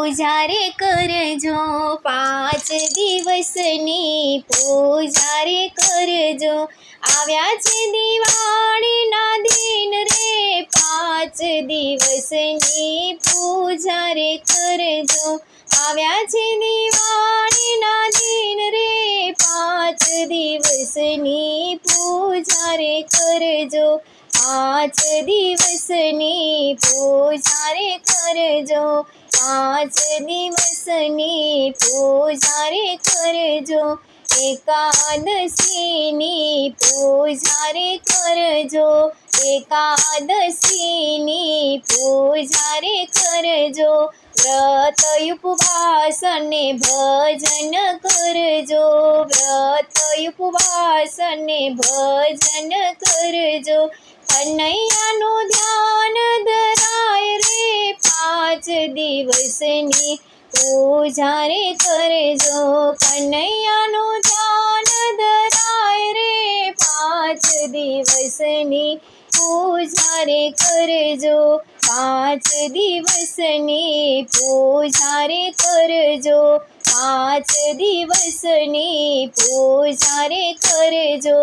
પૂજા રે કરજો, 5 દિવસની પૂજા રે કરજો। આવ્યા છે દિવાળીના દિન રે, 5 દિવસની પૂજા રે કરજો। આવ્યા છે દિવાળીના દિન રે, 5 દિવસની પૂજા રે કરજો। 5 દિવસની પૂજા રે કરજો, 5 દિવસની પૂજા રે કરજો। એકાદશીની પૂજા રે કરજો, એકાદશીની પૂજા રે કરજો। વ્રત ઉપવાસ અને ભજન કરજો, વ્રત ઉપવાસ અને ભજન કરજો। કનૈયાનું ધ્યાન ધરાય રે, 5 દિવસની પૂજા રે કરજો। કનૈયાનું ધ્યાન ધરાય રે, 5 દિવસની પૂજા રે કરજો। 5 દિવસની પૂજા રે કરજો, 5 દિવસની પૂજા રે કરજો।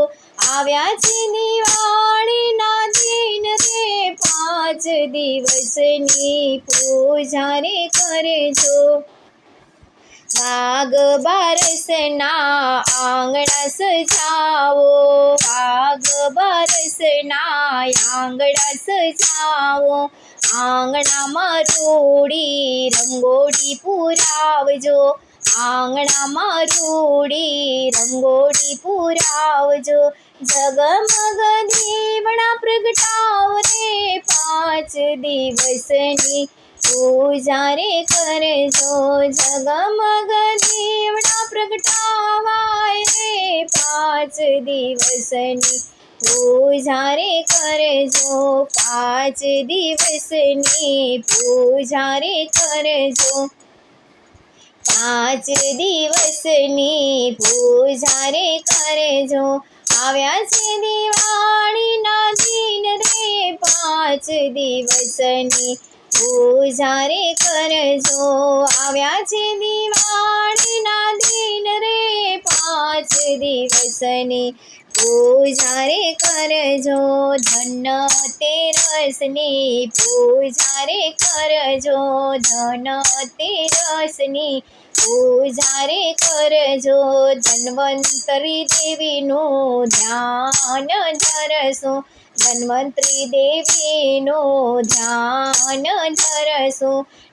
આવ્યા છે દિવાળીના દિન રે, 5 દિવસની પૂજા રે કરજો। વાઘ બારસના આંગણા સજાવો, વાઘ બારસના આંગણા સજાવો। આંગણામાં રૂડી રંગોળી પુરાવજો, આંગણામાં રૂડી રંગોળી પુરાવજો। જગમગ દીવડા પ્રગટાવ રે, 5 દિવસની પૂજા રે કરજો। જગમગ દીવડા પ્રગટાવાય રે, 5 દિવસની પૂજા રે કરજો। 5 દિવસની પૂજા રે કરજો, 5 દિવસની પૂજા રે કરજો। આવ્યા છે દિવાળીના દિન રે, 5 દિવસની પૂજા રે કરજો। આવ્યા છે દિવાળીના દિન રે, 5 દિવસની પૂજા રે કરજો। ધનતેરસની પૂજા રે કરજો, ધનતેરસની પૂજા રે કરજો। ધન્વંતરી દેવીનું ધ્યાન ધરશો, ધન્વંતરી દેવીનું ધ્યાન ધરશો।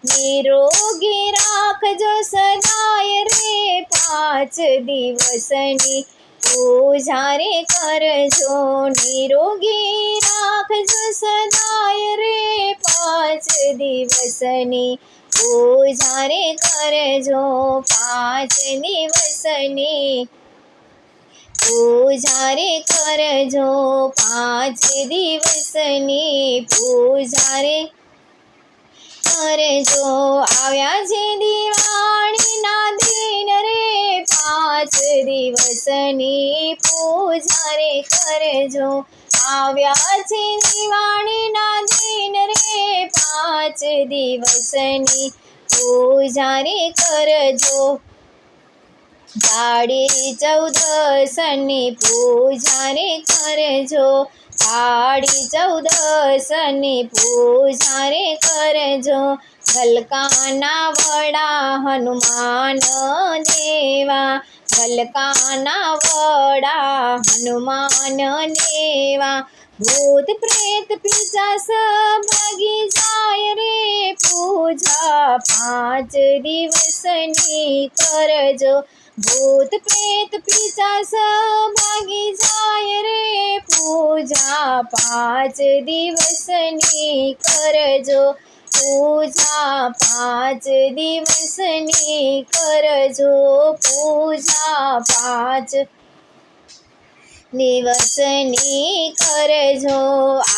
નિરોગી રાખજો સદાય રે, 5 દિવસની પૂજા રે કરજો। નિરોગી રાખજો સદાય રે, 5 દિવસની પૂજા રે કરજો। 5 દિવસની પૂજા રે કરજો, 5 દિવસની પૂજા રે કરજો। આવ્યા છે દિવાળીના દિન રે, 5 દિવસની પૂજા રે કરજો। આવ્યા છે દિવાળીના દિન રે, 5 દિવસની પૂજા રે કરજો। કાળી ચૌદસની પૂજા રે કરજો, કાળી ચૌદસની પૂજા રે કરજો। ગલકાના વડા હનુમાન દેવા, ગલકાના વડા હનુમાન દેવા। ભૂત પ્રેત પિશાચ ભાગી જાય રે, પૂજા 5 દિવસની કરજો। ભૂત પ્રેત પિશાચ ભાગી જાય રે, પૂજા 5 દિવસની કરજો। પૂજા 5 દિવસની કરજો, પૂજા 5 દિવસની કરજો।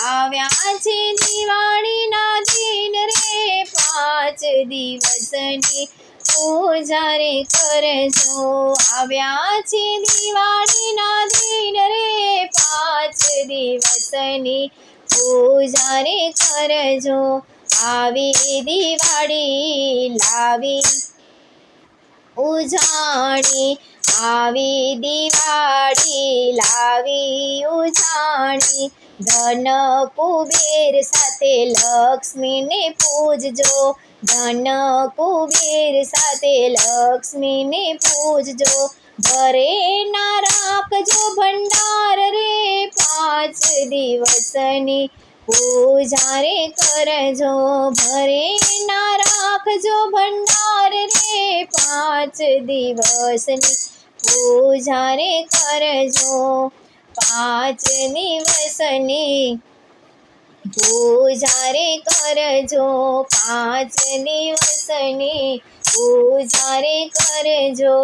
આવ્યા છે દિવાળીના દિન રે, 5 દિવસની પૂજા રે કરજો। આવ્યા છે દિવાળીના દિન રે, 5 દિવસની પૂજા રે કરજો। આવી દિવાળી લાવી ઉજાણી, આવી દિવાળી લાવી ઉજાણી, ધન કુબેર સાથે લક્ષ્મીને પૂજજો, ધન કુબેર સાથે લક્ષ્મીને પૂજજો, ઘરે ના રાખજો ભંડાર રે 5 દિવસની પૂજા રે કરજો, ઘરે ના રાખજો ભંડાર રે 5 દિવસની પૂજા રે કરજો, 5 દિવસની પૂજા રે કરજો, 5 દિવસની પૂજા રે કરજો.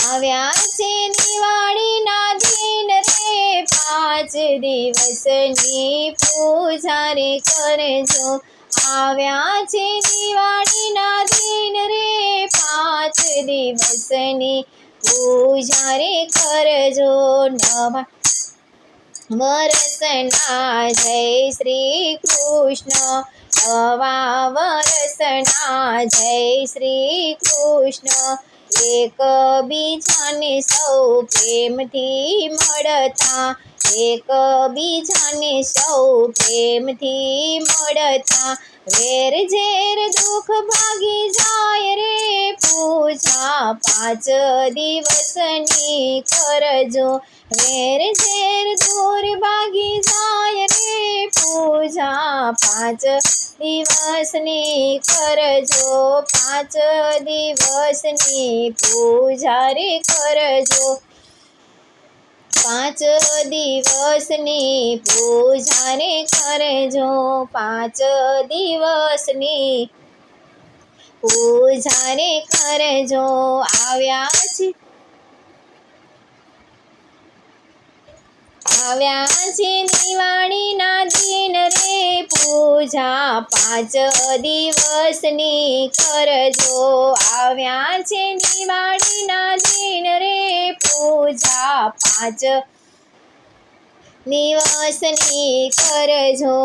આવ્યા છે દિવાળીના દિન રે 5 દિવસની પૂજા રે કરજો, આવ્યા છે દિવાળીના દિન રે 5 દિવસની પૂજા રે કરજો. નવા વરસના જય શ્રી કૃષ્ણ, નવા વરસના જય શ્રી કૃષ્ણ, એકબીજાને સૌ પ્રેમથી મળતા, એકબીજાને સૌ પ્રેમથી મળતા, વેર ઝેર દુઃખ ભાગી જાય રે પૂજા 5 દિવસની કરજો, વેર ઝેર દૂર ભાગી જાય રે પૂજા 5 દિવસની કરજો, 5 દિવસની પૂજા રે કરજો, 5 દિવસની પૂજા રે કરજો, 5 દિવસની પૂજા રે કરજો. આવ્યા છે દિવાળીના દિન રે પૂજા 5 દિવસની કરજો, આવ્યા છે દિવાળીના દિન રે પૂજા 5 દિવસની કરજો,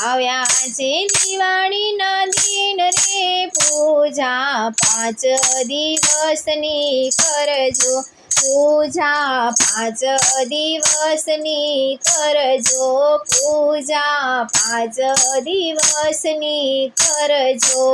આવ્યા છે દિવાળીના દિન રે પૂજા 5 દિવસની કરજો, પૂજા 5 દિવસની કરજો, પૂજા 5 દિવસની કરજો.